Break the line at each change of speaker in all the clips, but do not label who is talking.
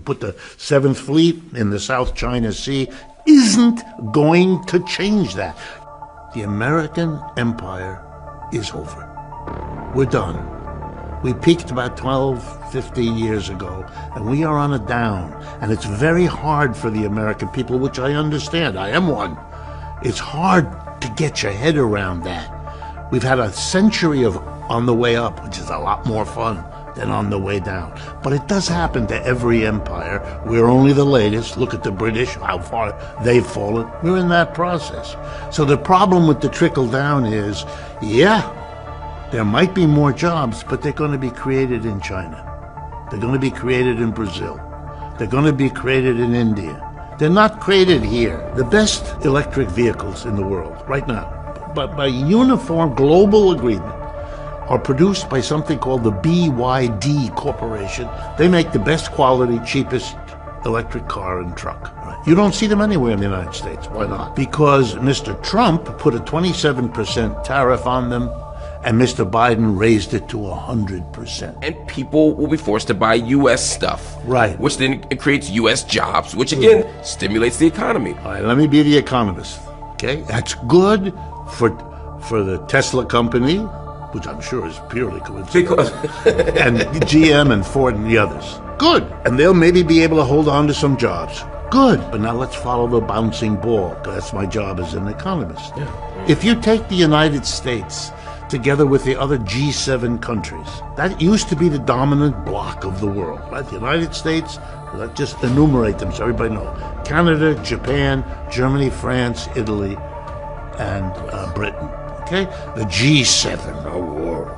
put the Seventh Fleet in the South China Sea isn't going to change that. The American empire is over. We're done. We peaked about 12, 15 years ago, and we are on a down. And it's very hard for the American people, which I understand. I am one. It's hard to get your head around that. We've had a century of on the way up, which is a lot more fun than on the way down. But it does happen to every empire. We're only the latest. Look at the British, how far they've fallen. We're in that process. So the problem with the trickle down is, yeah, there might be more jobs, but they're going to be created in China. They're going to be created in Brazil. They're going to be created in India. They're not created here. The best electric vehicles in the world right now, but by uniform global agreement, are produced by something called the BYD Corporation. They make the best quality, cheapest electric car and truck. You don't see them anywhere in the United States. Why not? Because Mr. Trump put a 27% tariff on them, and Mr. Biden raised it to 100%.
And people will be forced to buy U.S. stuff.
Right.
Which then it creates U.S. jobs, which again stimulates the economy.
All right, let me be the economist, okay? That's good for the Tesla company, which I'm sure is purely coincidental, and GM and Ford and the others. Good. And they'll maybe be able to hold on to some jobs. Good. But now let's follow the bouncing ball, because that's my job as an economist. Yeah. If you take the United States together with the other G7 countries, that used to be the dominant bloc of the world, right? The United States, let's just enumerate them so everybody knows. Canada, Japan, Germany, France, Italy, and Britain. Okay, the G7 world,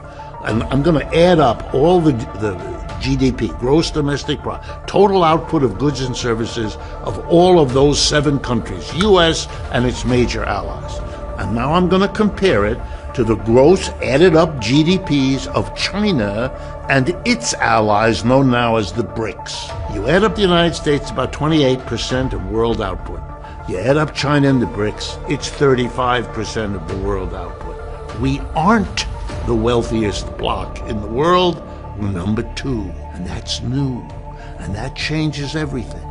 and I'm going to add up all the GDP, gross domestic product, total output of goods and services of all of those 7 countries, U.S. and its major allies. And now I'm going to compare it to the gross added up GDPs of China and its allies, known now as the BRICS. You add up the United States, about 28% of world output. You add up China and the BRICS, it's 35% of the world output. We aren't the wealthiest bloc in the world. We're number 2, and that's new, and that changes everything.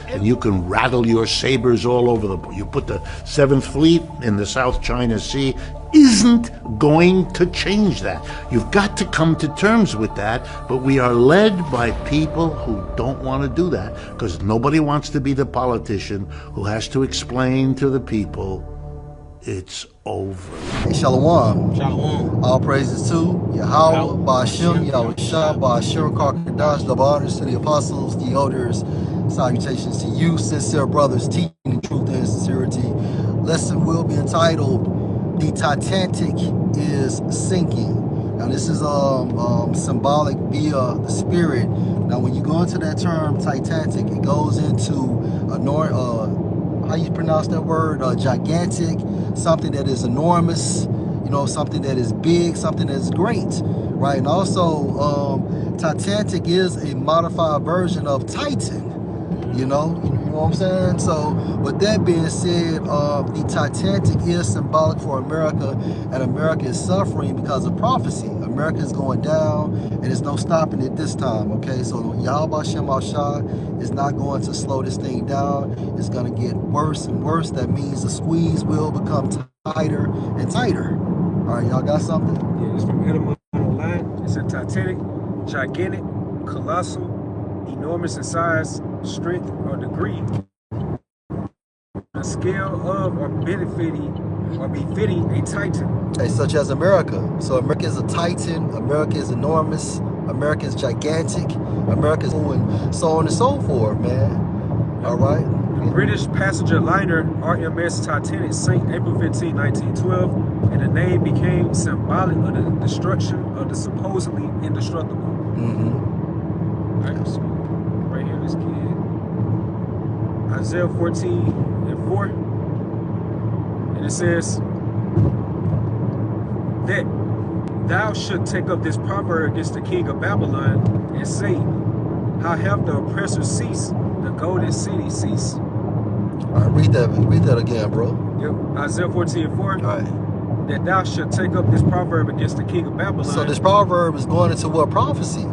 And you can rattle your sabers all over the place. You put the Seventh Fleet in the South China Sea, isn't going to change that. You've got to come to terms with that, but we are led by people who don't want to do that, because nobody wants to be the politician who has to explain to the people it's over.
Hey, Shalom.
Shalom.
All praises to Yahweh, Ba'ashem, Yahushua, Ba'ashem, Karkadash, the honors to the apostles, the elders. Salutations to you, sincere brothers, teaching the truth and sincerity. Lesson will be entitled, The Titanic is Sinking. Now this is symbolic via the spirit. Now when you go into that term Titanic, it goes into how you pronounce that word? Gigantic, something that is enormous, you know, something that is big, something that is great, right? And also, Titanic is a modified version of Titan, you know what I'm saying? So, with that being said, the Titanic is symbolic for America, and America is suffering because of prophecy. America is going down, and there's no stopping it this time, okay? So, Yahweh Shem Al-Shah is not going to slow this thing down. It's going to get worse and worse. That means the squeeze will become tighter and tighter. All right, y'all got something?
Yeah, it's from Edinburgh Online. It's a Titanic, gigantic, colossal, enormous in size, strength, or degree, the scale of or befitting a titan.
Hey, such as America. So America is a titan, America is enormous, America is gigantic, America is so on and so forth, man. All right?
The British passenger liner RMS Titanic sank April 15, 1912, and the name became symbolic of the destruction of the supposedly indestructible. All right, so right here, this kid, Isaiah 14:4, and it says that thou should take up this proverb against the king of Babylon and say, how hath the oppressor ceased, the golden city ceased.
All right, read that again, bro.
Yep, Isaiah 14:4.
All right.
That thou should take up this proverb against the king of Babylon.
So this proverb is going into what prophecy?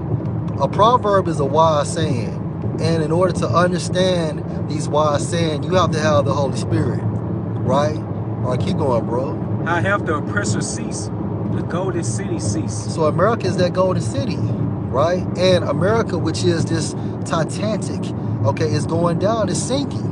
A proverb is a wise saying. And in order to understand these wise saying, you have to have the Holy Spirit, right? All right, keep going, bro.
How have the oppressor cease, the golden city cease.
So America is that golden city, right? And America, which is this Titanic, okay, is going down, it's sinking.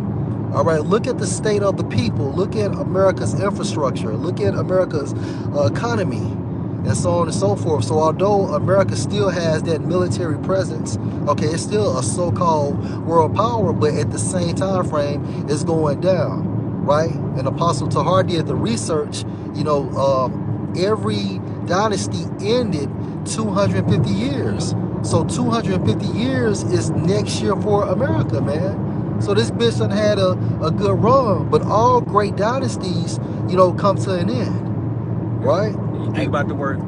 All right, look at the state of the people. Look at America's infrastructure. Look at America's economy, and so on and so forth. So although America still has that military presence, okay, it's still a so-called world power, but at the same time frame, it's going down, right? And Apostle Tahar did the research, you know, every dynasty ended 250 years. So 250 years is next year for America, man. So this bitch done had a good run, but all great dynasties, you know, come to an end, right?
You think about the word.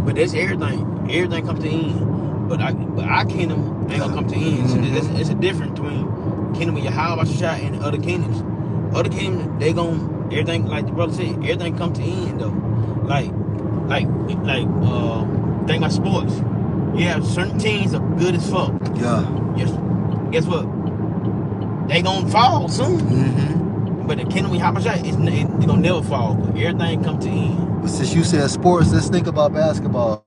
But that's everything. Everything comes to an end. But our kingdom ain't gonna come to an end. So it's a difference between kingdom of Yahweh and other kingdoms. Other kingdoms, they gon' everything, like the brother said, everything come to an end though. Like think about sports. You have certain teams are good as fuck.
Yeah.
Yes. Guess what? They gonna fall soon. But the kingdom of Yahweh is gonna never fall. But everything come to an end.
But since you said sports, let's think about basketball.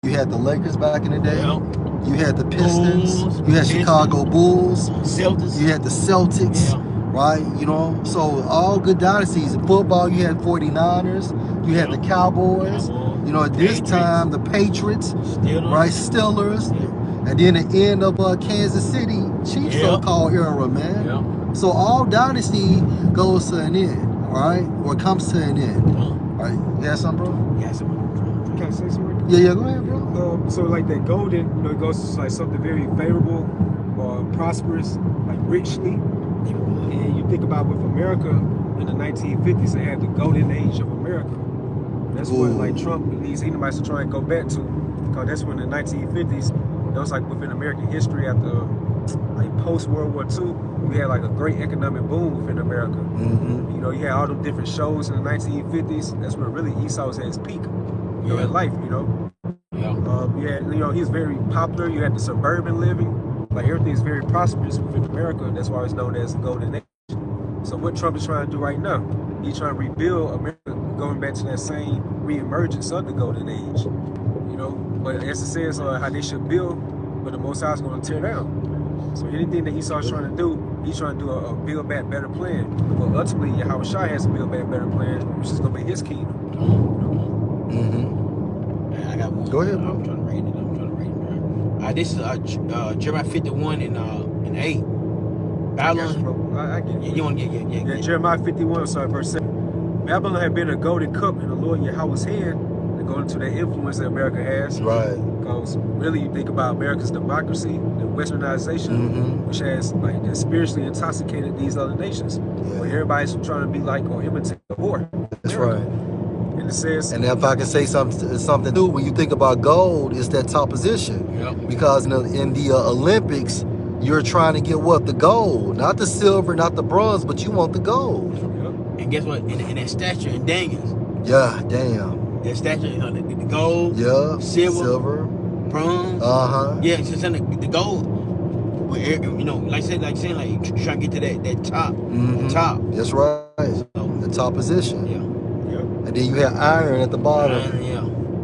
You had the Lakers back in the day.
Yeah.
You had the Pistons.
Bulls,
You had Chicago Bulls.
Celtics.
You had the Celtics.
Yeah.
Right? You know, so all good dynasties. In football, you had 49ers. You had the Cowboys. You know, at this time, the Patriots. Right? Steelers. And then the end of Kansas City Chiefs so-called era, man. So all dynasty goes to an end, all right? Or comes to an end. All right, you got something, bro?
Yeah,
Can I say something?
Yeah, go ahead, bro.
So like that golden, you know, it goes to like something very favorable or prosperous, like richly. And you think about with America in the 1950s, they had the golden age of America. That's what like Trump believes he might try and go back to, because that's when the 1950s, that was like within American history after like post World War II, we had like a great economic boom within America. You know, you had all them different shows in the 1950s. That's where really Esau was at his peak, you know, in life, you know. You know, he's very popular. You had the suburban living. Like everything's very prosperous within America. That's why it's known as the Golden Age. So what Trump is trying to do right now, he's trying to rebuild America, going back to that same re-emergence of the Golden Age. You know, but as it says how they should build, but the Most High is going to tear down. So anything that Esau's trying to do, he's trying to do a build back better plan. But ultimately, Yahweh Shai has to build back better plan, which is going to be his kingdom.
I got one.
Go ahead, bro.
I'm trying to read it. This is Jeremiah 51 and 8. Babylon.
Bro, I get it.
You want to get
Jeremiah 51, verse 7. Babylon had been a golden cup in the Lord Yahweh's hand, according to the influence that America has.
Right.
Because really, you think about America's democracy, the westernization, which has like spiritually intoxicated these other nations. Where everybody's trying to be like or imitate the whore.
That's right.
And it says,
and if I can say something new, when you think about gold, it's that top position. Because in the Olympics, you're trying to get what? The gold, not the silver, not the bronze, but you want the gold.
And guess what? In that statue in Daniels.
Yeah, damn.
That statue, you know, the gold, silver, bronze. Yeah, so the gold. You know, like saying, like trying to get to that top, the top.
That's right. The top position.
Yeah.
And then you have iron at the bottom.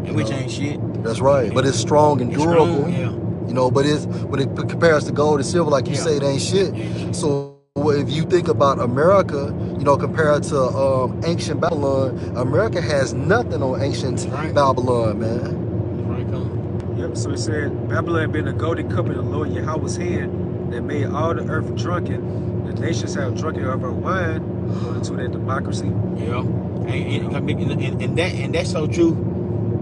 And which ain't shit.
That's right. But it's strong and durable.
Strong,
you know, but when it compares to gold and silver, like you say, it ain't shit. So if you think about America, you know, compared to ancient Babylon, America has nothing on ancient Babylon, man.
So it said, Babylon had been a golden cup in the Lord Yahweh's hand that made all the earth drunken. The nations have drunken of her wine, according to their democracy.
And that's so true.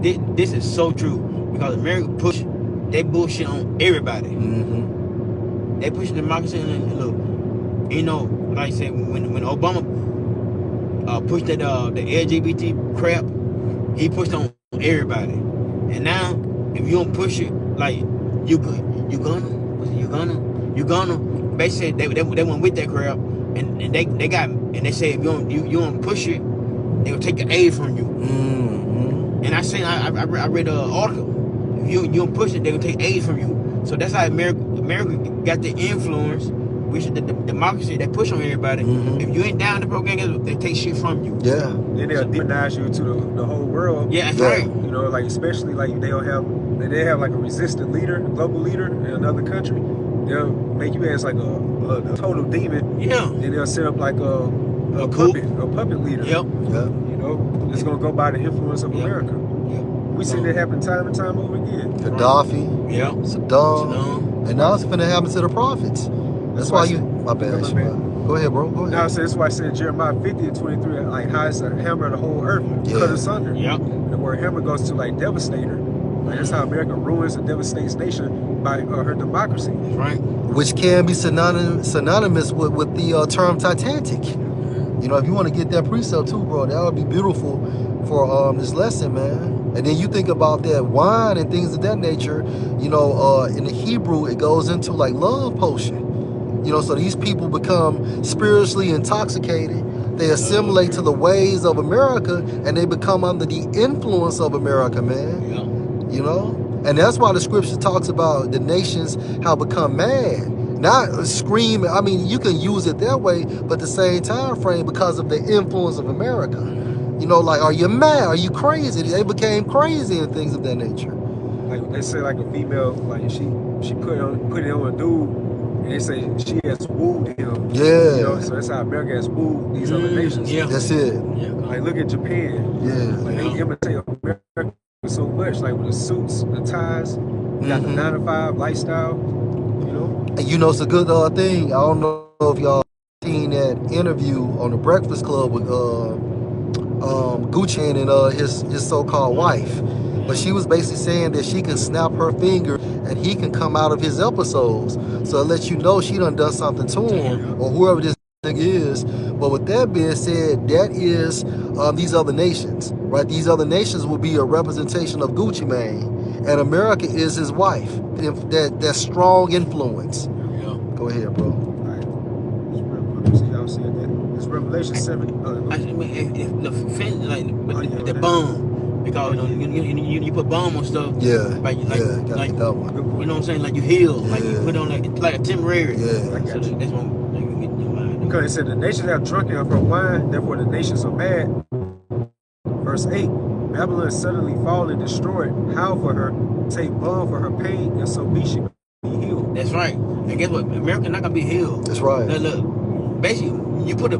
This is so true, because America push that bullshit on everybody. They push democracy, and look, you know, like I said, when Obama pushed that the LGBT crap, he pushed on everybody. And now, if you don't push it, like you gonna. Basically, they went with that crap, and they said if you don't push it, they will take the aid from you. And I read an article. If you don't push it, they will take aid from you. So that's how America America got the influence, which is the democracy they push on everybody. If you ain't down the program, they take shit from you.
Yeah.
Then they'll demonize you to the whole world.
Yeah, that's right.
You know, like especially like they have like a resistant leader, a global leader in another country. They'll make you as like a total demon.
Yeah.
Then they'll set up like a puppet leader.
Yep.
You know, it's gonna go by the influence of America.
Yep.
We see that happen time and time over again.
Gaddafi.
Yeah.
Saddam. And now it's finna happen to the prophets. That's why you. My bad. Go ahead, bro. Go ahead.
Now, so that's why I said Jeremiah 50:23, like how it's a hammer of the whole earth, cut asunder.
Yep.
And the word hammer goes to like devastator. Like that's how America ruins and devastates nation by her democracy.
That's right.
Which can be synonymous with the term Titanic. You know, if you want to get that precept too, bro, that would be beautiful for this lesson, man. And then you think about that wine and things of that nature. You know, in the Hebrew, it goes into like love potion. You know, so these people become spiritually intoxicated. They assimilate to the ways of America, and they become under the influence of America, man.
Yeah.
You know? And that's why the scripture talks about the nations have become mad. Not screaming. I mean, you can use it that way, but the same time frame because of the influence of America. You know, like, are you mad? Are you crazy? They became crazy and things of that nature.
Like they say, like a female, like she put it on a dude, and they say she has wooed him.
Yeah.
You know, so that's how America has wooed these other nations.
Yeah.
That's it.
Yeah.
Like look at Japan.
Yeah.
Like they imitate America so much, like with the suits, the ties, got the 9 to 5 lifestyle. You know.
And you know, it's a good thing. I don't know if y'all seen that interview on the Breakfast Club with Gucci and his so-called wife. But she was basically saying that she can snap her finger and he can come out of his episodes. So it lets you know she done something to him or whoever this nigga is. But with that being said, that is these other nations, right? These other nations will be a representation of Gucci Mane. And America is his wife. That strong influence.
Yeah.
Go ahead, bro.
Y'all see that? It's Revelation 7.
The bomb. Because you put bomb on stuff.
Yeah.
Like
that one.
you know what I'm saying? Like you heal. Like you put on like a temporary.
Yeah.
So that's what you get in your mind.
Because it said the nations have drunken of her wine, therefore the nations are mad. Verse 8, Babylon suddenly fall and destroyed. Howl for her, take balm for her pain, and so be she be healed.
That's right. And guess what? America not gonna be healed.
That's right.
Now, look, basically, you put a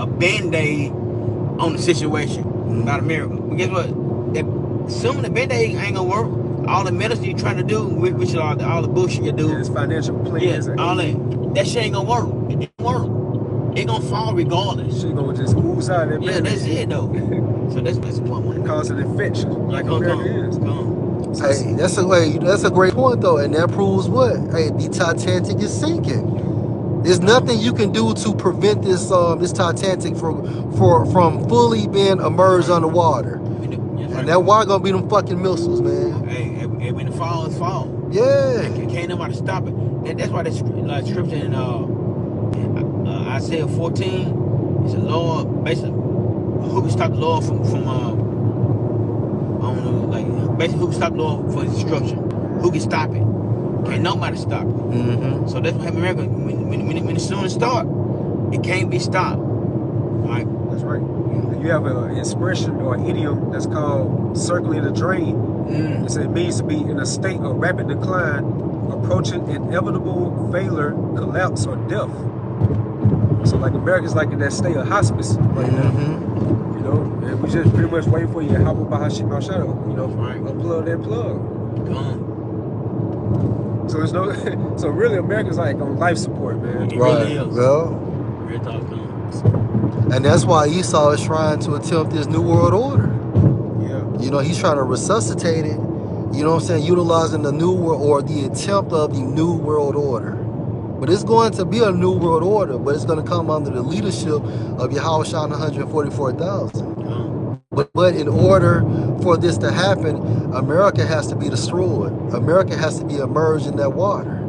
band-aid on the situation about America. But guess what? Some of the band-aid ain't gonna work. All the medicine you trying to do, which are all the bullshit you do.
It's financial plans.
Yeah, all that shit ain't gonna work. It didn't work. It gonna fall regardless.
Shit gonna just ooze out of that.
Yeah, that's it though. So that's one.
Cause an infection, like America is.
Hey, that's a great point though, and that proves what? Hey, the Titanic is sinking. There's nothing you can do to prevent this Titanic from fully being immersed underwater. And that water gonna be them fucking missiles, man.
Hey, when the fall is fall.
Yeah.
Can't nobody stop it. That's why the scripture in Isaiah 14 is the Lord basically who can stop the Lord from I don't know, like basically who can stop the Lord for his destruction? Who can stop it? Can't nobody stop it. So that's what happened in America. When the storm start, it can't be stopped. Right?
That's right. You have an expression or an idiom that's called circling the drain. It means to be in a state of rapid decline, approaching inevitable failure, collapse, or death. So like America's like in that state of hospice right now. You know, and we just pretty much waiting for you to hop up behind my shadow. You know, unplug that plug. So there's no. So really, America's like on life support, man.
Right. Well.
Real talk.
And that's why Esau is trying to attempt this new world order.
Yeah.
You know, he's trying to resuscitate it. You know what I'm saying? Utilizing the new world or the attempt of the new world order. But it's going to be a new world order, but it's going to come under the leadership of Yahweh 144,000. But in order for this to happen, America has to be destroyed. America has to be immersed in that water.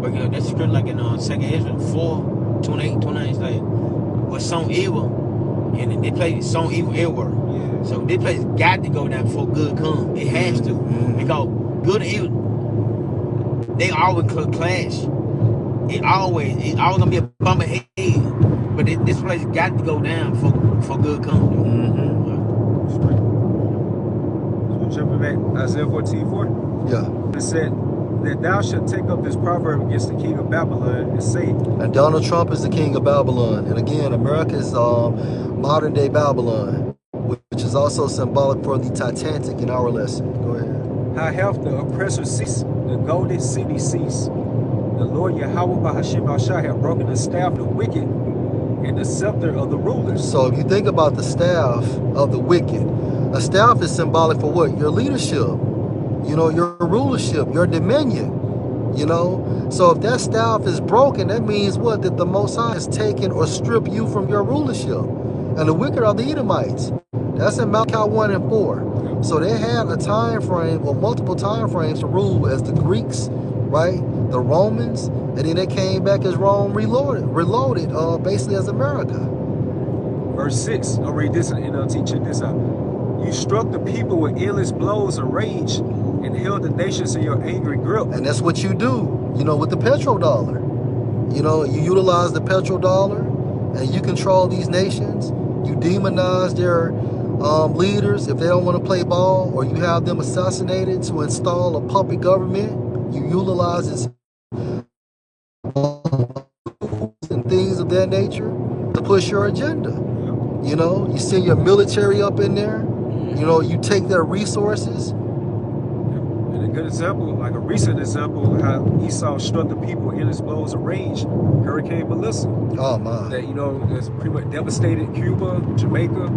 But you know, that's script like in 2nd Ezra 4, 28, 29, it's like, was sown evil, and they play sown evil everywhere.
Yeah.
So this place got to go down before good come. It has to. Because good and evil, they always clash. It always gonna be a bump ahead. But this place got to go down for good company.
So jumping back, Isaiah 14:4.
Yeah.
It said that thou shalt take up this proverb against the king of Babylon and say.
And Donald Trump is the king of Babylon. And again, America is modern day Babylon, which is also symbolic for the Titanic in our lesson. Go ahead.
How hath the oppressor ceased, the golden city ceased? The Lord Yahweh Bahashim Al-Shah have broken the staff of the wicked and the scepter of the rulers.
So if you think about the staff of the wicked, a staff is symbolic for what? Your leadership, you know, your rulership, your dominion, you know. So if that staff is broken, that means what? That the Most High has taken or stripped you from your rulership. And the wicked are the Edomites. That's in Malachi 1 and 4. So they had a time frame or multiple time frames to rule as the Greeks, right? The Romans, and then they came back as Rome reloaded basically as America.
Verse 6, I'll read this and I'll teach you this out. You struck the people with endless blows of rage and held the nations in your angry grip.
And that's what you do, you know, with the petrodollar. You know, you utilize the petrodollar and you control these nations. You demonize their leaders if they don't want to play ball, or you have them assassinated to install a puppet government. You utilize it and things of that nature to push your agenda. You know, you send your military up in there. You know, you take their resources.
And a good example, like a recent example, how Esau struck the people in his blows of rage, Hurricane Melissa.
Oh my!
That, you know, that's pretty much devastated Cuba, Jamaica,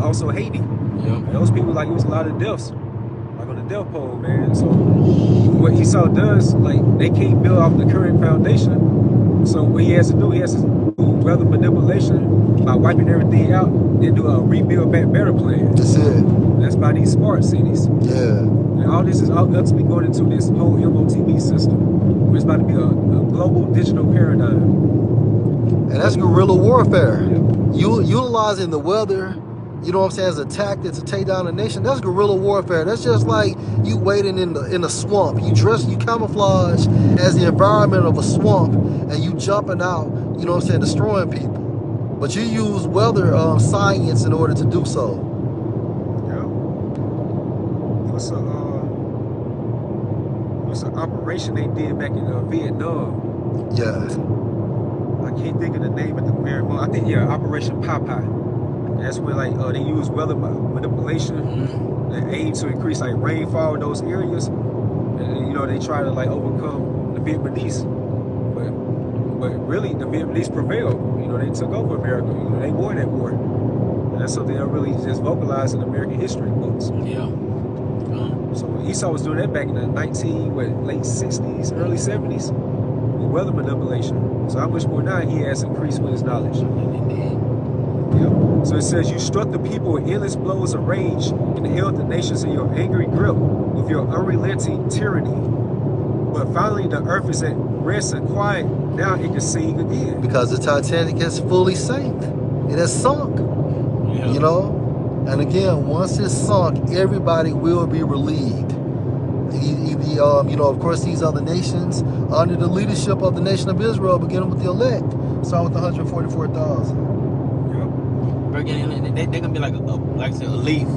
also Haiti. And those people, like, it was a lot of deaths, like on the death pole, man. So what Esau does, like, they can't build off the current foundation. So what he has to do, do weather manipulation by wiping everything out, then do a rebuild back better plan.
That's it.
That's by these smart cities.
Yeah.
And all this is ultimately going into this whole MOTB system. It's about to be a global digital paradigm.
And that's guerrilla warfare. You utilizing the weather, you know what I'm saying, as a tactic to take down a nation. That's guerrilla warfare. That's just like you waiting in the swamp. You camouflage as the environment of a swamp, and you jumping out, you know what I'm saying, destroying people. But you use weather science in order to do so.
Yeah. What's an operation they did back in Vietnam?
Yeah.
I can't think of the name at the very moment. I think, Operation Popeye. That's where, like, they use weather manipulation and aim to increase, like, rainfall in those areas. And, you know, they try to, like, overcome the Vietnamese. But really, the Vietnamese prevailed. You know, they took over America. You know, they won that war. And that's something that really just vocalized in American history books.
Yeah.
So Esau was doing that back in the late 60s, early 70s, with weather manipulation. So how much more now he has increased with his knowledge. So it says, you struck the people with endless blows of rage and held the nations in your angry grip with your unrelenting tyranny. But finally the earth is at rest and quiet. Now it can sing again.
Because the Titanic has fully sank. It has sunk. You know? And again, once it's sunk, everybody will be relieved. You know, of course, these other nations, under the leadership of the nation of Israel, beginning with the elect, starting with the 144,000.
They're gonna be like like I said, a leaf.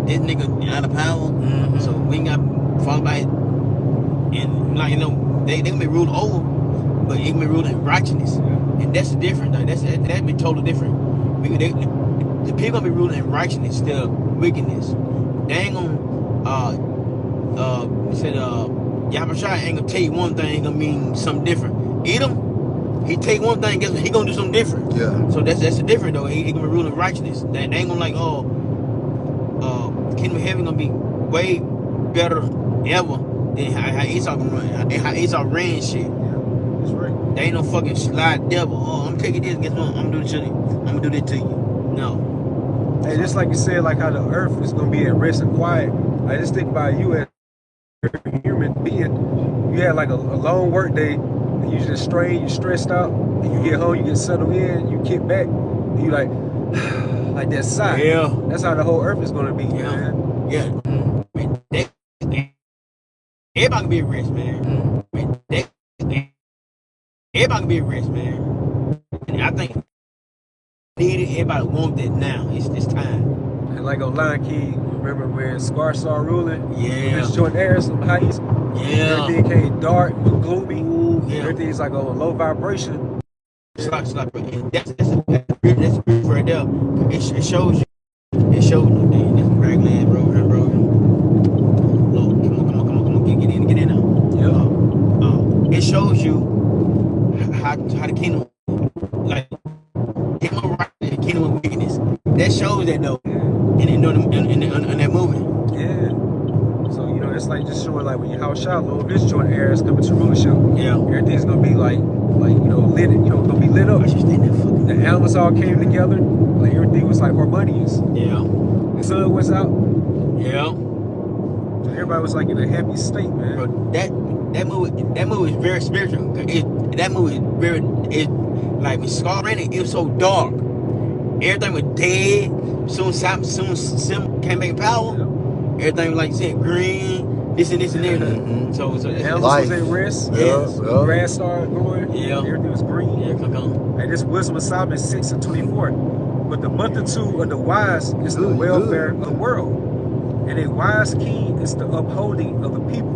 This nigga out of power, so we ain't got to fall by it. And, like, you know, they gonna be ruled over, but they gonna be ruled in righteousness, and that's different. Like, that'd be totally different. The people gonna be ruled in righteousness instead of wickedness. They ain't gonna Yahweh ain't gonna tell you one thing, ain't gonna mean something different. Edom, he take one thing, guess what? He gonna do something different.
Yeah.
So that's the different though. He gonna be ruling righteousness. They ain't gonna like, kingdom of heaven gonna be way better ever than how Esau gonna run. How Esau ran shit.
That's right.
They ain't no fucking slide devil. Oh, I'm taking this. Guess what? I'm gonna do this to you. I'm gonna do this to you. No.
Hey, just like you said, like how the earth is gonna be at rest and quiet. I just think about you as a human being. You had like a long work day. You just strained, you stressed out, and you get home, you get settled in, you kick back, and you like that sigh.
Yeah.
That's how the whole earth is gonna be, man.
Yeah. everybody can be rich, man. Everybody can be rich, man. And I think everybody want that now. It's time.
And like on Lion King, remember when Scar started ruling?
Yeah.
His Jordan Airs, how he's everything came dark, gloomy.
Ooh, yeah.
Everything's like on a low vibration.
That's right there. It shows you. It shows you. This raglan, bro. Look, come on, get in now. It shows you how the kingdom, like, him right, the kingdom of wickedness. That shows that though, in that movie.
Yeah. So you know, it's like just showing like when your house shot low, this Jordan Airs coming to rulership.
Yeah.
Everything's gonna be like you know lit. You know, gonna be lit up. The elements all came together. Like everything was like harmonious.
Yeah.
The sun was out.
Yeah.
So everybody was like in a happy state, man.
Bro, that movie is very spiritual. That movie is very like when Scar ran it was so dark. Everything was dead. Soon Sim came back in power. Yeah. Everything was like you said, green, this and everything. So
animals was at rest.
Yes.
Grass started growing.
Yeah.
Everything was green.
Yeah, come on.
And this Wisdom of Solomon 6:24. But the multitude of the wise is the welfare of the world. And a wise king is the upholding of the people.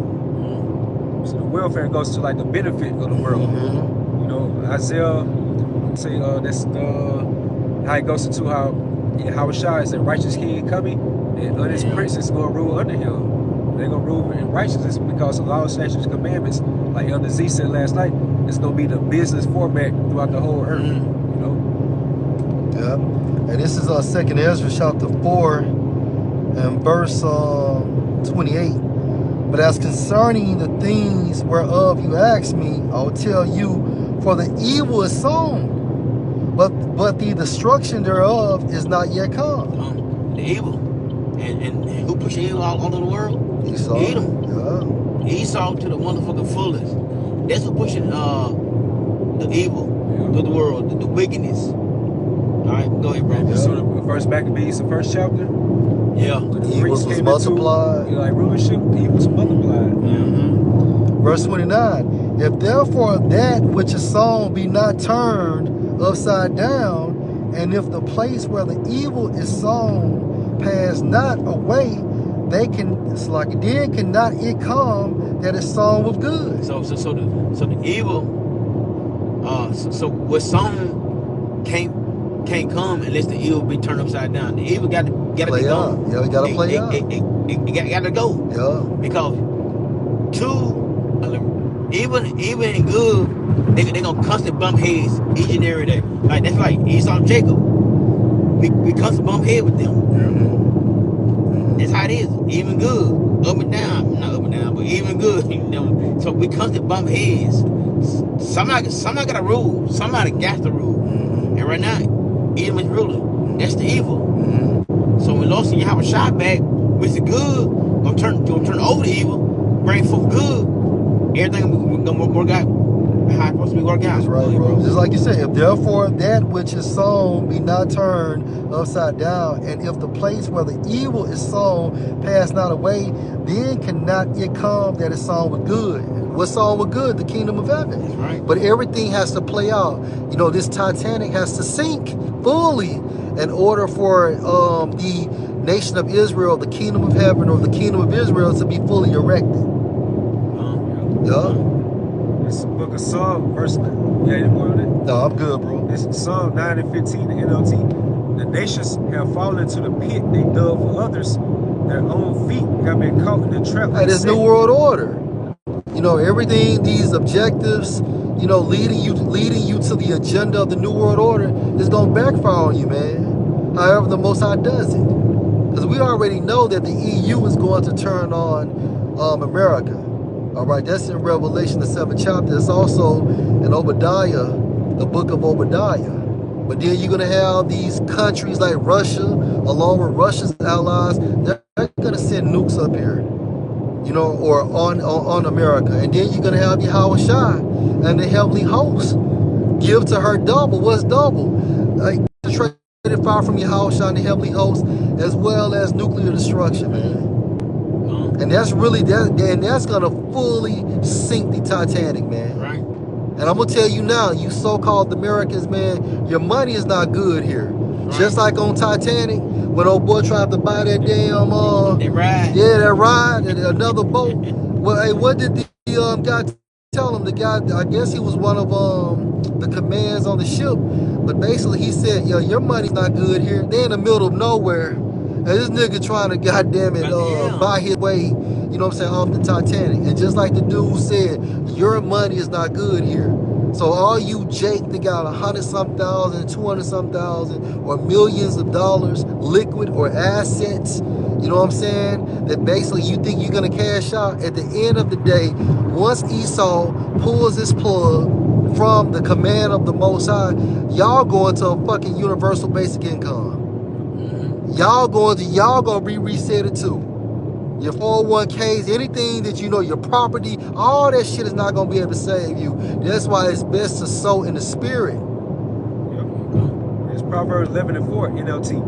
So the welfare goes to like the benefit of the world. You know, Isaiah say that's how it goes into how it shines that righteous king coming and honest prince is gonna rule under him. They're gonna rule in righteousness because of law, statutes, and commandments, like Elder Z said last night, it's gonna be the business format throughout the whole earth. You know?
Yeah. And this is 2nd Ezra chapter 4 and verse 28. But as concerning the things whereof you ask me, I will tell you, for the evil is sown, but the destruction thereof is not yet come.
The evil. And who pushed evil all over the world?
Esau.
Edom. Yeah. Esau to the motherfucking fullest. That's what pushing the evil to the world, the wickedness. All right, go ahead, bro.
Yeah. So the first Maccabees, the first chapter.
Yeah.
The evils was multiplied.
Like rulership, the evils multiplied.
Verse 29. If therefore that which is sown be not turned upside down, and if the place where the evil is sown pass not away, then cannot it come that is sown with good.
So the evil, so what's sown can't come unless the evil be turned upside down. The evil got to be gone.
Yeah, we got to play out.
It got to go.
Yeah.
Because even in good, they gonna constantly bump heads each and every day. Like that's like Esau and Jacob. We constantly bump head with them. That's how it is. Even good, up and down, not up and down, but even good. You know, so we constantly bump heads. Somebody got to rule. Somebody got to rule. And right now, Edom is ruling. That's the evil. So when Lord said you have a shot back, which is good, gonna turn over the evil, bring forth good. Everything gonna work out how it's supposed to be working out.
That's right, bro. Just like you said, if therefore that which is sown be not turned upside down, and if the place where the evil is sown pass not away, then cannot it come that is sown with good. What's sown with good? The kingdom of heaven.
That's right.
But everything has to play out. You know, this Titanic has to sink fully in order for the nation of Israel, the kingdom of heaven, or the kingdom of Israel to be fully erected.
It's the book of Psalm, verse. Yeah, you more on it?
No, I'm good, bro.
It's Psalm 9 and 15, the NLT. The nations have fallen into the pit they dug for others. Their own feet have been caught in the trap.
Hey, this new world order. You know, everything, these objectives, you know, leading you to the agenda of the new world order is going to backfire on you, man. However, the Most High does it. Because we already know that the EU is going to turn on America. All right, that's in Revelation, the 7th chapter. It's also in Obadiah, the book of Obadiah. But then you're going to have these countries like Russia, along with Russia's allies, they're going to send nukes up here, you know, or on America. And then you're going to have Yahweh Shai and the heavenly host give to her double. What's double? Concentrated fire from Yahweh Shai and the heavenly host, as well as nuclear destruction, man. And that's really that's gonna fully sink the Titanic, man.
Right.
And I'm gonna tell you now, you so-called Americans, man, your money is not good here. Right. Just like on Titanic, when old boy tried to buy that damn
that ride.
Yeah, that ride and another boat. Well, hey, what did the guy tell him? The guy, I guess he was one of the commands on the ship, but basically he said, yo, your money's not good here. They're in the middle of nowhere. And this nigga trying to goddamn it buy his way, you know what I'm saying, off the Titanic. And just like the dude said, your money is not good here. So all you Jake that got 100-some thousand, 200-some thousand, or millions of dollars, liquid or assets, you know what I'm saying, that basically you think you're gonna cash out, at the end of the day, once Esau pulls his plug from the command of the Most High, y'all going to a fucking universal basic income. Y'all gonna be resetted too. Your 401ks, anything that you know, your property, all that shit is not gonna be able to save you. That's why it's best to sow in the spirit.
It's Proverbs 11:4, NLT.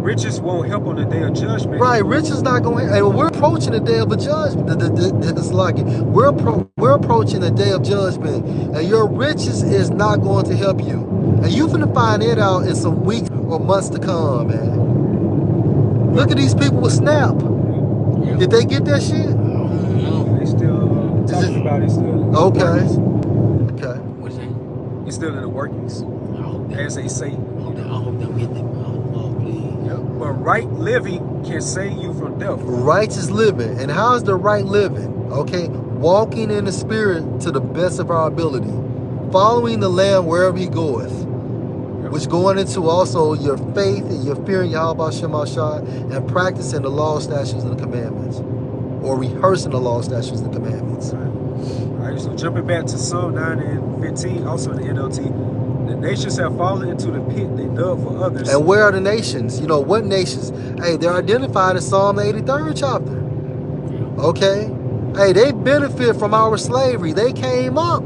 Riches won't help on the day of judgment.
Right, riches not gonna. And we're approaching the day of a judgment. It's like it. We're approaching the day of judgment, and your riches is not going to help you. And you finna find it out in some weeks or months to come, man. Look at these people with Snap. Did they get that shit?
They still talking about it still.
Okay.
What's that?
It's still in the workings, as they say.
I hope they'll get them. Oh, please.
Yep. But right living can save you from death.
Righteous living. And how's the right living? Okay, walking in the spirit to the best of our ability, following the Lamb wherever he goeth, which going into also your faith and your fear in Yahweh Shem Ashai, and practicing the law, statutes, and the commandments, or rehearsing the law, statutes, and the commandments.
All right, so jumping back to Psalm 9 and 15, also in the NLT, the nations have fallen into the pit they dug for others.
And where are the nations? You know, what nations? Hey, they're identified in Psalm 83rd chapter. Okay? Hey, they benefit from our slavery. They came up.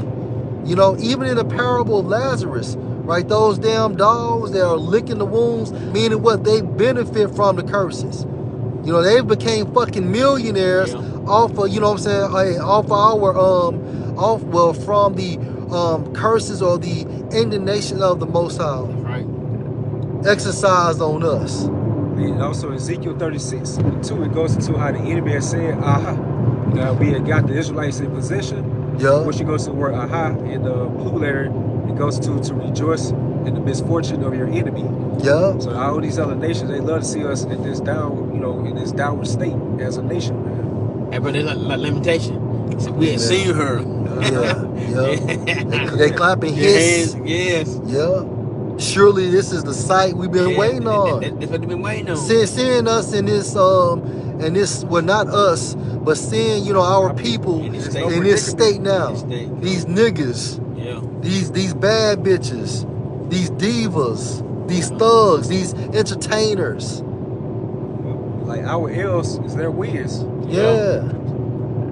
You know, even in the parable of Lazarus, right? Those damn dogs that are licking the wounds, meaning what? They benefit from the curses. You know, they became fucking millionaires off of, you know what I'm saying, hey, off our, from the curses or the indignation of the Most High.
Right.
Exercised on us.
And also Ezekiel 36:2, it goes into how the enemy has said, aha, we had got the Israelites in possession.
Yeah.
Which you goes to the word aha in the blue letter, it goes to rejoice in the misfortune of your enemy.
Yeah.
So all these other nations, they love to see us in this in this downward state as a nation, man.
Hey, but there's a limitation. So we ain't seen her.
Yeah. They clapping his.
Yes.
Yeah. Surely this is the sight we've been waiting on.
That's what they've been waiting on.
Seeing us in this, well, not us, but seeing, you know, our people in this state now. These niggas, these bad bitches, these divas, these thugs, these entertainers.
Like our ills is their wins.
Yeah.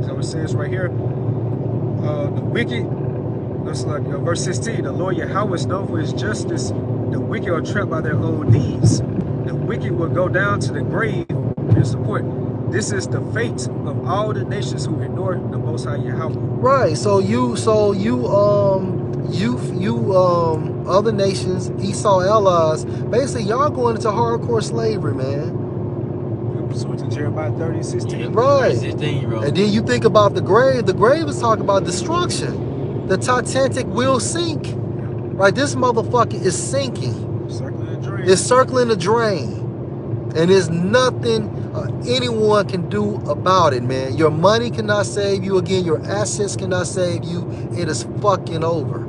So it says right here, the wicked, looks like verse 16, the Lord Yahweh is known for his justice. The wicked are trapped by their own deeds. The wicked will go down to the grave in support. This is the fate of all the nations who ignore the Most High Yahweh. Right.
So you other nations, Esau allies, basically y'all going into hardcore slavery, man.
Pursuant to Jeremiah 30:16.
Right. 16, bro. And then you think about the grave. The grave is talking about destruction. The Titanic will sink. Right. This motherfucker is sinking.
Circling the drain.
It's circling the drain. And there's nothing anyone can do about it, man. Your money cannot save you again. Your assets cannot save you. It is fucking over.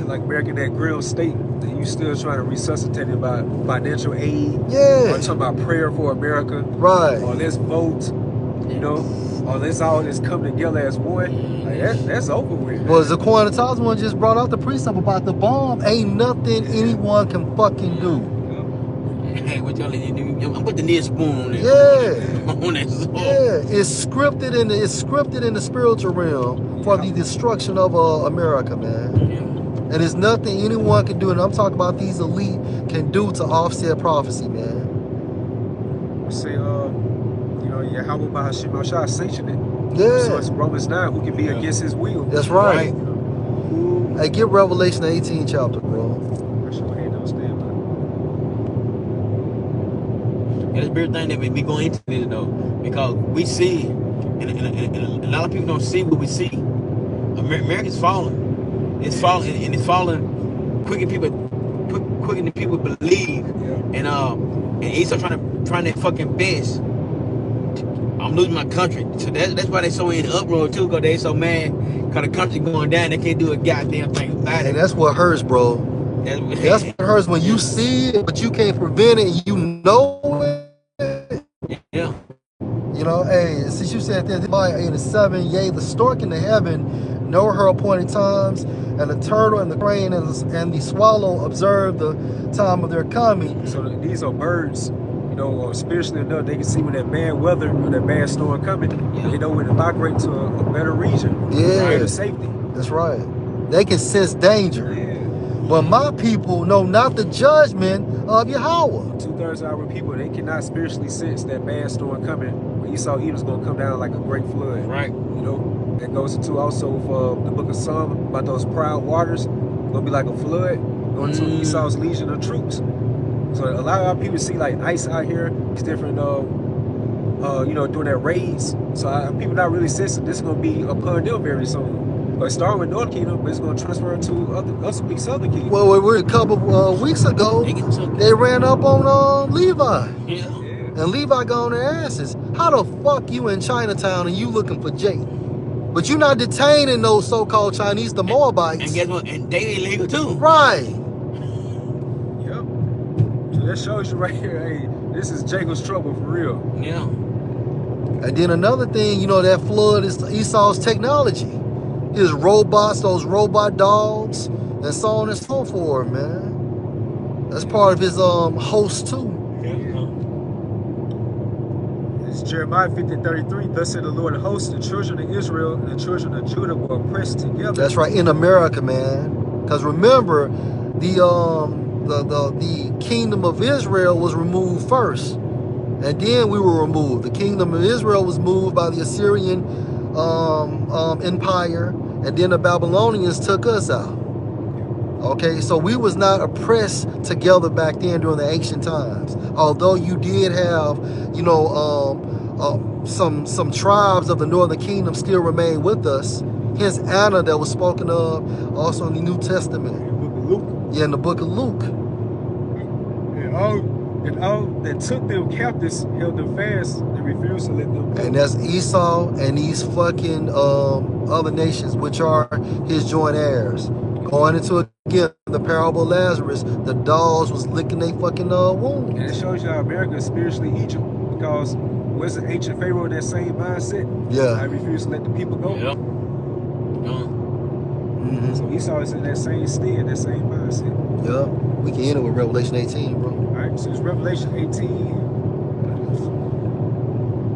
Like America in that grilled state, that you still trying to resuscitate it by financial aid.
Yeah.
Or talking about prayer for America.
Right.
Or let's vote, you know. Or let's all just come together as one. Like that's over with.
Well, Zaquan Tasman just brought out the precept about the bomb. Ain't nothing anyone can fucking do.
Hey, what y'all need to do? I'm put the near spoon on there.
Yeah.
On that song.
Yeah. It's scripted in the spiritual realm for the destruction of America, man. And there's nothing anyone can do, and I'm talking about these elite can do to offset prophecy, man.
Say, you know, Yahweh Bahashim Shah sanctioned it.
Yeah.
So it's Romans 9, who can be against his will.
That's right. Hey, get Revelation 18 chapter, bro.
I should have those there, but
Yeah, that's the very thing that we going into this though, because we see, and a lot of people don't see what we see. America's falling. It's falling, and it's falling quicker than people believe. And Esau trying their fucking best. I'm losing my country, so that's why they so in uproar too, because they so mad because the country going down, they can't do a goddamn thing about it.
And that's what hurts, bro. That's what hurts when you see it, but you can't prevent it. And you know it.
Yeah.
You know, hey, since you said this, Jeremiah 8:7, yea, the stork in the heaven know her appointed times, and the turtle and the crane and the swallow observe the time of their coming.
so these are birds, you know, or spiritually enough, they can see when that bad weather or that bad storm coming. They know when to migrate to a better region, greater safety.
That's right. They can sense danger.
Yeah.
But my people know not the judgment of Yahweh.
2/3 of our people, they cannot spiritually sense that bad storm coming. When Esau Edom's going to come down like a great flood.
Right.
You know, that goes into also with the book of Psalm about those proud waters. Going to be like a flood going to Esau's legion of troops. So a lot of our people see like ice out here. It's different, you know, doing that raids. So people not really sensing this is going to be upon them very soon. But it started with North Kingdom, but it's going to transfer to other Southern Kingdom.
Well, we're a couple weeks ago, they ran up on Levi.
Yeah.
And Levi got on their asses. How the fuck you in Chinatown and you looking for Jake? But you not detaining those so-called Chinese, the Moabites.
And guess what? And they illegal too.
Right.
Yep. So that shows you right here, hey, this is Jacob's trouble for real.
Yeah.
And then another thing, you know, that flood is Esau's technology. His robots, those robot dogs, and so on and so forth, man. That's part of his host too.
It's Jeremiah 50:33. Thus said the Lord of hosts, the children of Israel and the children of Judah were oppressed together.
That's right, in America, man. Because remember, the kingdom of Israel was removed first, and then we were removed. The kingdom of Israel was moved by the Assyrian empire, and then the Babylonians took us out. Okay, so we was not oppressed together back then during the ancient times. Although you did have, you know, some tribes of the northern kingdom still remain with us. Hence Anna that was spoken of also in the New Testament.
In the book of Luke.
Yeah, in the book of Luke.
And all that took them captives held them fast and refused to let them go.
And that's Esau and these fucking other nations, which are his joint heirs. Going into again the parable of Lazarus, the dogs was licking their fucking wounds.
And it shows you how America is spiritually Egypt, because was the ancient Pharaoh in that same mindset?
Yeah.
I refuse to let the people go.
Yep.
So Esau is in that same stead, that same mindset.
Yeah. We can end it with Revelation 18, bro.
Alright, so it's Revelation 18.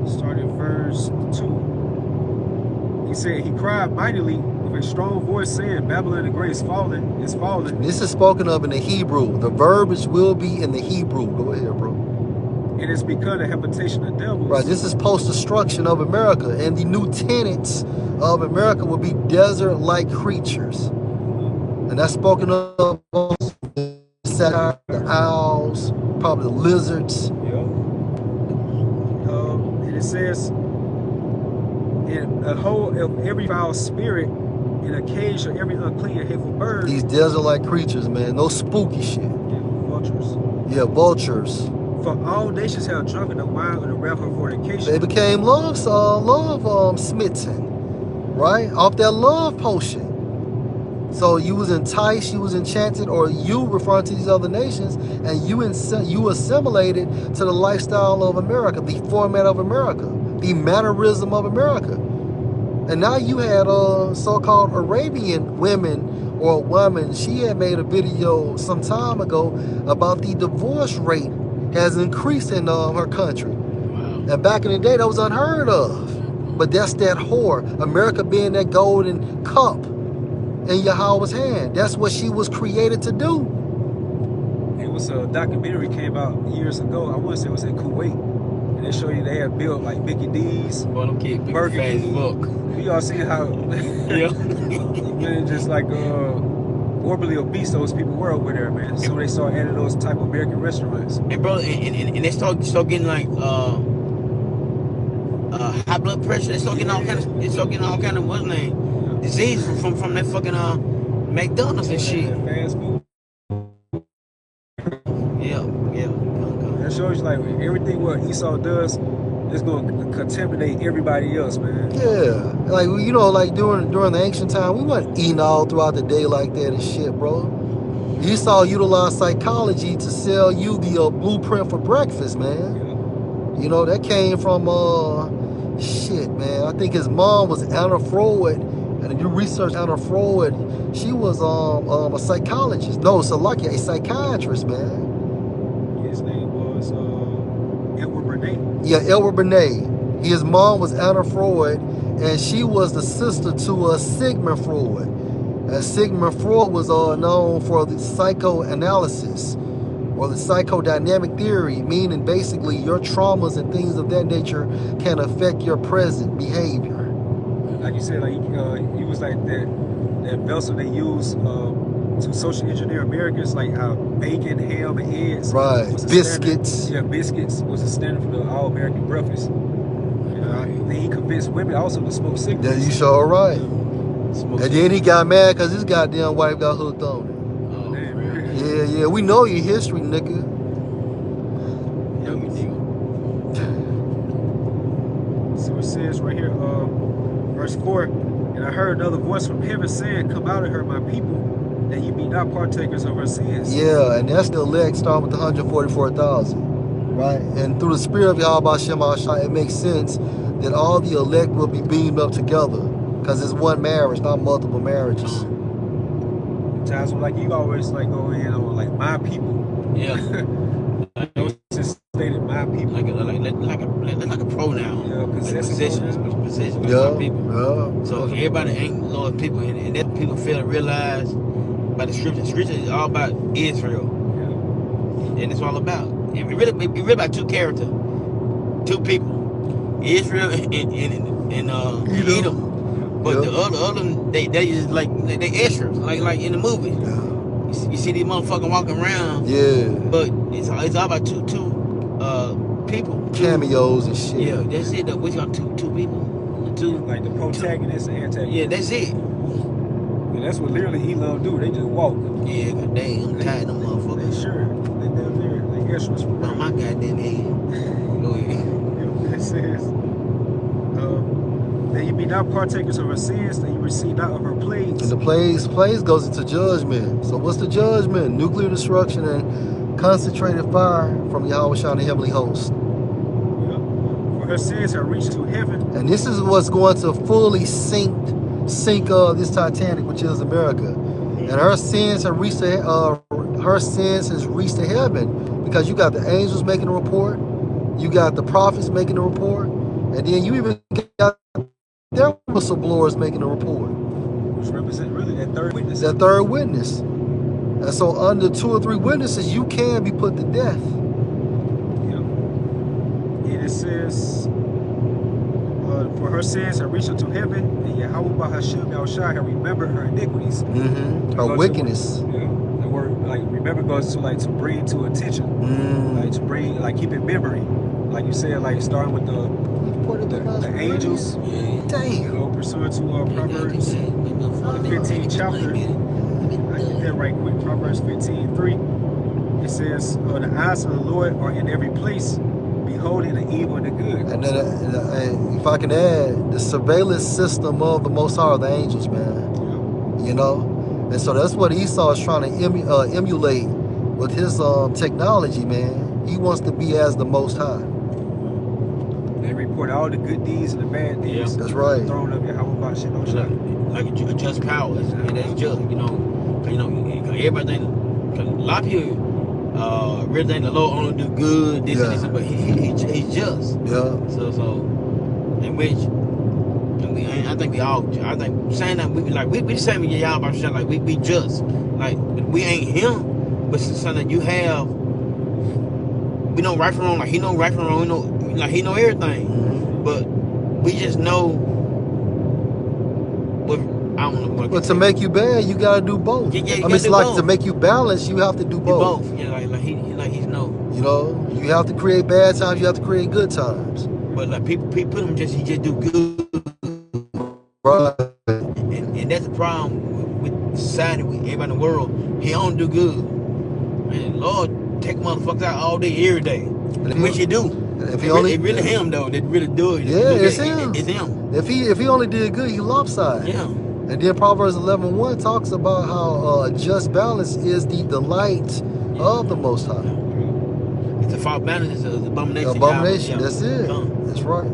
Start at verse 2. He said, he cried mightily with a strong voice, saying, Babylon the Great is fallen, is fallen.
This is spoken of in the Hebrew. The verbiage will be in the Hebrew. Go ahead, bro.
It has become a habitation of devils.
Right, this is post-destruction of America, and the new tenants of America will be desert-like creatures. And that's spoken of the owls, probably the lizards.
And it says, in a hole of every foul spirit, in a cage of every unclean and hateful bird.
These desert-like creatures, man. No spooky shit.
Vultures.
Yeah, vultures.
For all nations have drunken the wine of the wrath of fornication.
They became smitten, right? Off that love potion. So you was enticed, you was enchanted, or you referring to these other nations, and you assimilated to the lifestyle of America, the format of America, the mannerism of America. And now you had so-called Arabian women or woman. She had made a video some time ago about the divorce rate has increased in her country. Wow. And back in the day, that was unheard of. But that's that whore. America being that golden cup in Yahweh's hand. That's what she was created to do.
It was a documentary came out years ago. I want to say it was in Kuwait. And they show you they have built like Mickey D's,
Boy, them kids big
Burger
fast
King.
fuck.
We all see how
Yeah.
man, just like morbidly obese those people were over there, man. So they start adding those type of American restaurants.
And bro, and they start getting like high blood pressure. They start getting all kind of what's name disease from that fucking McDonald's and shit.
Fast food.
Yeah.
That shows you like everything what Esau does is going to contaminate everybody else, man.
Yeah, like you know, like during the ancient time, we weren't eating all throughout the day like that and shit, bro. Esau utilized psychology to sell you the blueprint for breakfast, man.
Yeah.
You know, that came from shit, man. I think his mom was Anna Freud, and if you research Anna Freud, she was a psychologist. No, Salakia, a psychiatrist, man.
His name was Edward Bernays.
Yeah, Edward Bernays. His mom was Anna Freud, and she was the sister to Sigmund Freud. And Sigmund Freud was known for the psychoanalysis or the psychodynamic theory, meaning basically your traumas and things of that nature can affect your present behavior.
Like you said, like he was like that vessel they use to social engineer Americans, like how bacon, ham, and eggs.
Right.
Was the
Biscuits.
Standard. Yeah, biscuits was the standard for the all-American breakfast. Then he convinced women also to smoke cigarettes.
That you sure right. And then he got mad because his goddamn wife got hooked on it.
Oh,
Damn,
man.
Yeah, we know your history, nigga.
Yeah, we do.
So it says right here, verse 4, and I heard another voice from heaven saying, come out of her, my people, that you be not partakers of her sins.
Yeah, and that's the elect starting with the 144,000. Right? And through the spirit of Yahweh Shem Ashai, it makes sense that all the elect will be beamed up together. Because it's one marriage, not multiple marriages.
Times when like you always like go in on like my people.
Yeah.
Those just stated my people.
Like a pronoun.
Yeah,
Possession.
Yeah,
My people.
yeah.
So everybody ain't Lord's people, and that people fail to realize by the scripture. Scripture is all about Israel, and it's all about. It really about two characters, two people, Israel and Edom. But the other they just like they extras, like in the movie.
Yeah.
You see these motherfuckers walking around.
Yeah.
But it's all about two people.
Cameos and shit.
Yeah, that's it. We got two people. Two
Like the protagonist and antagonist.
Yeah, that's it.
And that's what literally Elon do. They just walk.
Yeah, goddamn, I'm tired of them
They
motherfuckers.
sure. They down there. They extras for
On my goddamn head. Go ahead.
It says, that you be not partakers of her sins, that you receive not of her plagues.
And the plagues goes into judgment. So what's the judgment? Nuclear destruction and concentrated fire from Yahweh Shah and the heavenly host.
For her sins have reached to heaven.
And this is what's going to fully sink this Titanic, which is America. And her sins have reached to heaven, because you got the angels making a report, you got the prophets making a report, and then you even got their whistleblowers making a report.
Which represent really that third witness.
That third witness. And so under 2 or 3 witnesses, you can be put to death.
Yep. And it says, for her sins have reached unto heaven, and Yahweh Hashem Yahushua have remembered her iniquities.
Her wickedness.
Yeah. The word like remember goes to like to bring to attention. Like to bring, like keep in memory. Like you said, like starting with the angels.
Yeah.
Damn.
Go pursuant to Proverbs, the 15th chapter. I get that right quick. Proverbs 15:3. It says, the eyes of the Lord are in every place, beholding the evil and the good.
And then, if I can add, the surveillance system of the Most High are the angels, man. You know? And so that's what Esau is trying to emulate with his technology, man. He wants to be as the Most High.
They report all the good deeds and the bad deeds.
That's right.
Throne of Yahweh Shah.
Like a just power, and that's just, everybody think, cause a lot of people really think the Lord only do good, this and this, but he's just.
Yeah.
So in which, I think saying that we the same with y'all about shit, like we just, like we ain't him, but it's something that you have. We know right from wrong, like he know right from wrong. We he know everything. But we just know. What I don't know what.
But to make you bad, you gotta do both.
Yeah,
I mean, it's like to make you balanced, you have to do both.
Yeah, like he's know.
You know, you have to create bad times. You have to create good times.
But like people put him he just do good.
Right.
And that's the problem with society, with everybody in the world. He don't do good. Man, Lord, take motherfuckers out all day, every day. Which he do.
If he only,
it's really him though that really do it.
Yeah, it's him.
It's him.
If he only did good, he lopsided.
Yeah.
And then Proverbs 11:1 talks about how a just balance is the delight of the Most High.
It's a false balance. It's an abomination.
Abomination. That's it. That's right.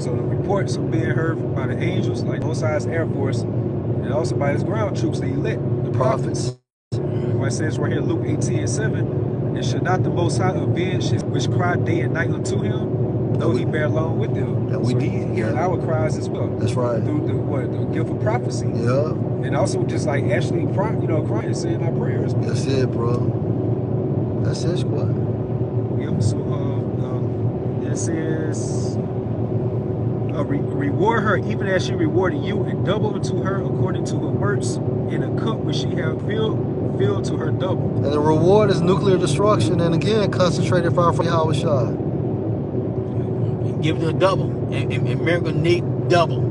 So the reports are being heard by the angels, like both sides Air Force, and also by his ground troops, the elect, the prophets. Where it says right here, Luke 18:7, and should not the Most High avenge his which cry day and night unto him, though he bear along with them.
And we
so he hears our cries as well.
That's right.
Through the gift of prophecy.
Yeah.
And also just like actually crying and saying our prayers.
That's it, bro. That's it, squad.
Yep. So it says, reward her even as she rewarded you, and double unto her according to her works, in a cup which she hath filled to her double.
And the reward is nuclear destruction, and again, concentrated fire from Yahweh Shai.
Give it a double, and America need double.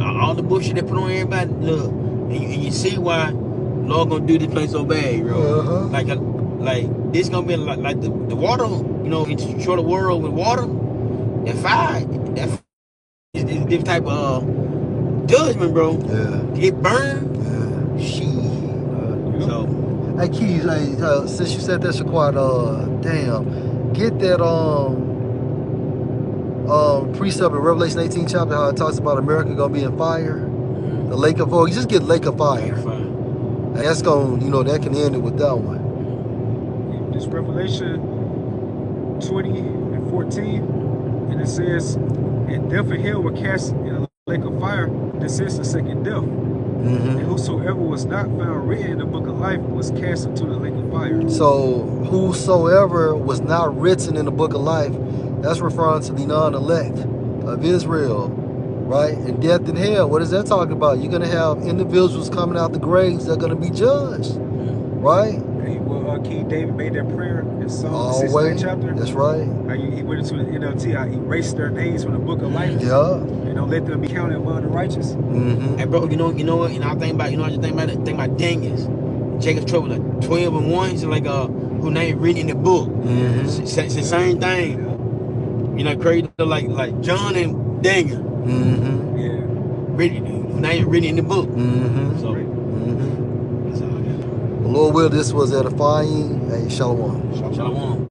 All the bullshit they put on everybody, look, and you see why Lord gonna do this place so bad, bro. Like this gonna be like the water, control the world with water. That fire, is this type of judgment, bro.
Yeah.
Get burned.
Yeah.
Shit. So.
Hey, Keys, since you said that, Shaquat, damn, get that precept in Revelation 18 chapter, how it talks about America gonna be in fire. The lake of fire. You just get lake of fire. And that's gonna, that can end it with that one.
This Revelation 20:14, and it says, and death and hell were cast in a lake of fire. This is the second death. And whosoever was not found written in the book of life was cast into the lake of fire.
So whosoever was not written in the book of life, that's referring to the non-elect of Israel, right? And death and hell, what is that talking about? You're going to have individuals coming out the graves that are going to be judged, right?
King David made that prayer in Psalm 69 chapter.
That's right.
He went into the NLT, I erased their names from the book of life.
Yeah.
And don't let them be counted among the righteous.
Hey, bro, you know what? And I think about, I just think about Daniel. Jacob's trouble, like 12 and 1. He's like, who name written in the book. It's the same thing. Crazy, like John and Daniel.
Yeah.
Written in the book. So.
Lord will, this was edifying. Hey, shalom.
Shalom.